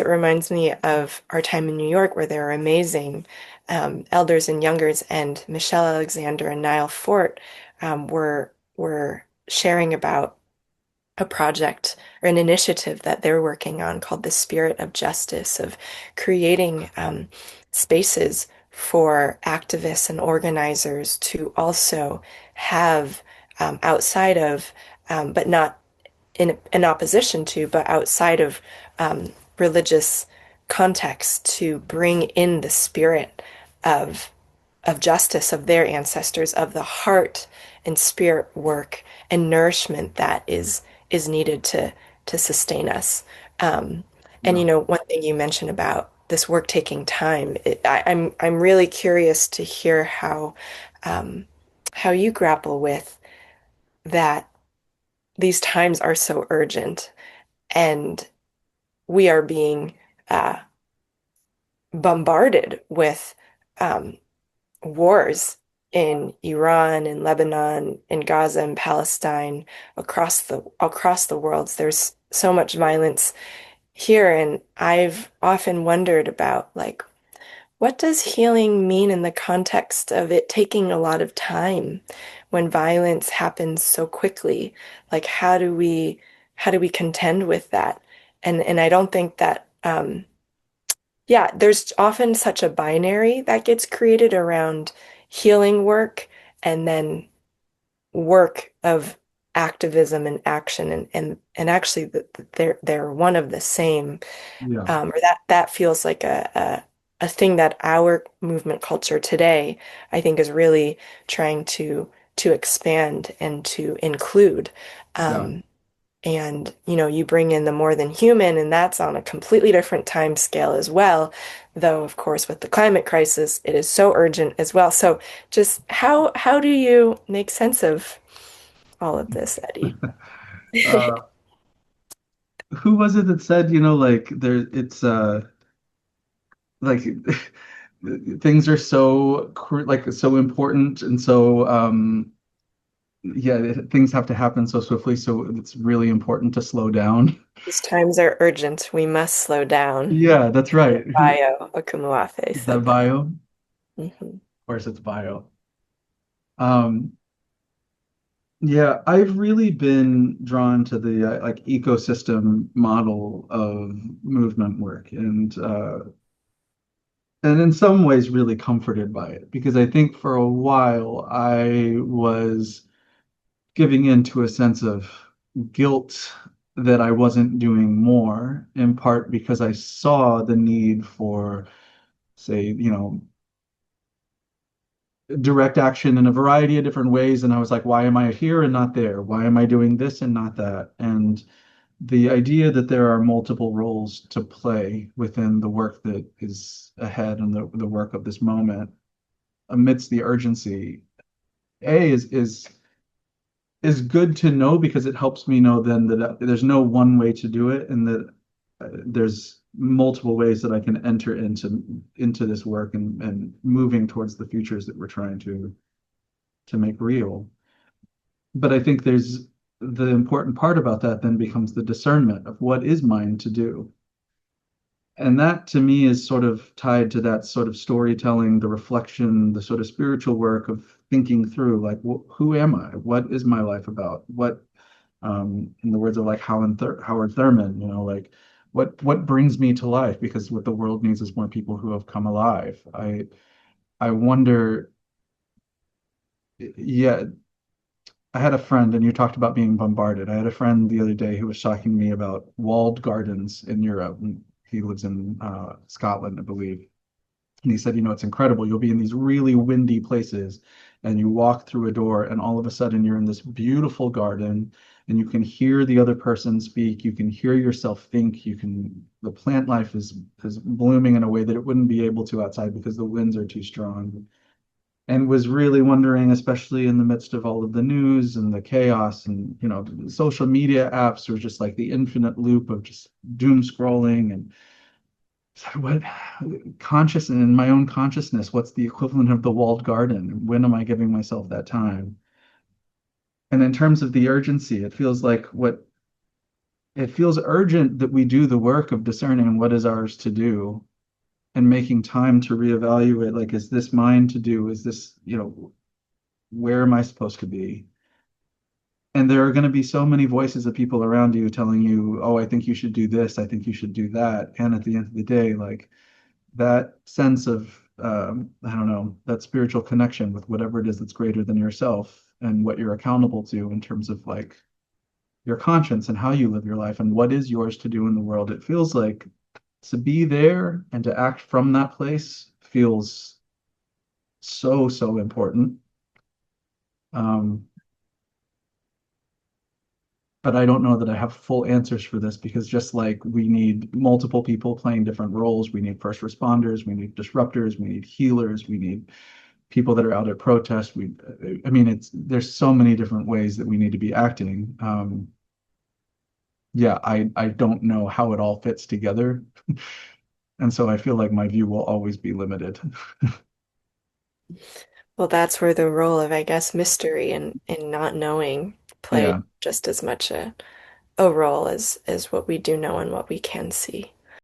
It reminds me of our time in New York where there were amazing elders and youngers, and Michelle Alexander and Niall Fort were sharing about a project or an initiative that they're working on called the Spirit of Justice, of creating spaces for activists and organizers to also have outside of, but not in opposition to, but outside of religious context, to bring in the spirit of justice of their ancestors, of the heart and spirit work and nourishment that is needed to sustain us. Um, and Yeah. one thing you mentioned about this work taking time, I'm really curious to hear how you grapple with that. These times are so urgent, and we are being uh, bombarded with um, wars in Iran, in Lebanon, in Gaza, and Palestine, across the world. There's so much violence here, and I've often wondered about, like, what does healing mean in the context of it taking a lot of time when violence happens so quickly? Like, how do we contend with that? And I don't think that yeah, there's often such a binary that gets created around healing work and then work of activism and action, and actually they're one of the same, Yeah. or that feels like a thing that our movement culture today, I think, is really trying to expand and to include. Yeah. Um, and you bring in the more than human, and that's on a completely different time scale as well. Though, of course, with the climate crisis, it is so urgent as well. So just how do you make sense of all of this, Eddie? Uh, who was it that said, like there it's like things are so like so important and so yeah, things have to happen so swiftly, so it's really important to slow down. These times are urgent. We must slow down. Yeah, that's right. Bio Okumuafe Is that said that. bio? Of Hmm. course it's bio. Um, yeah, I've really been drawn to the like ecosystem model of movement work, and in some ways really comforted by it because I think for a while I was giving in to a sense of guilt that I wasn't doing more, in part because I saw the need for, say, direct action in a variety of different ways. And I was like, why am I here and not there? Why am I doing this and not that? And the idea that there are multiple roles to play within the work that is ahead and the work of this moment amidst the urgency, A is good to know because it helps me know then that there's no one way to do it and that there's multiple ways that I can enter into this work and moving towards the futures that we're trying to make real. But I think there's the important part about that then becomes the discernment of what is mine to do. And that to me is sort of tied to that sort of storytelling, the reflection, the sort of spiritual work of thinking through like, who am I? What is my life about? What, in the words of like Howard Thurman, like what brings me to life? Because what the world needs is more people who have come alive. I wonder, yeah, I had a friend, and you talked about being bombarded. I had a friend the other day who was talking to me about walled gardens in Europe. And he lives in Scotland, I believe. And he said, it's incredible. You'll be in these really windy places and you walk through a door and all of a sudden you're in this beautiful garden and you can hear the other person speak. You can hear yourself think. The plant life is blooming in a way that it wouldn't be able to outside because the winds are too strong. And was really wondering, especially in the midst of all of the news and the chaos and, the social media apps were just like the infinite loop of just doom scrolling and what conscious in my own consciousness, what's the equivalent of the walled garden? When am I giving myself that time? And in terms of the urgency, it feels like what it feels urgent that we do the work of discerning what is ours to do and making time to reevaluate, like, is this mine to do? Is this, where am I supposed to be? And there are going to be so many voices of people around you telling you, oh, I think you should do this, I think you should do that. And at the end of the day, like that sense of, I don't know, that spiritual connection with whatever it is that's greater than yourself and what you're accountable to in terms of like your conscience and how you live your life and what is yours to do in the world. It feels like to be there and to act from that place feels so, so important. Um, but I don't know that I have full answers for this because just like we need multiple people playing different roles, we need first responders, we need disruptors, we need healers, we need people that are out at protest. I mean, there's so many different ways that we need to be acting. Yeah, I don't know how it all fits together, and so I feel like my view will always be limited. Well, that's where the role of, I guess, mystery and not knowing play Yeah, just as much a role as what we do know and what we can see.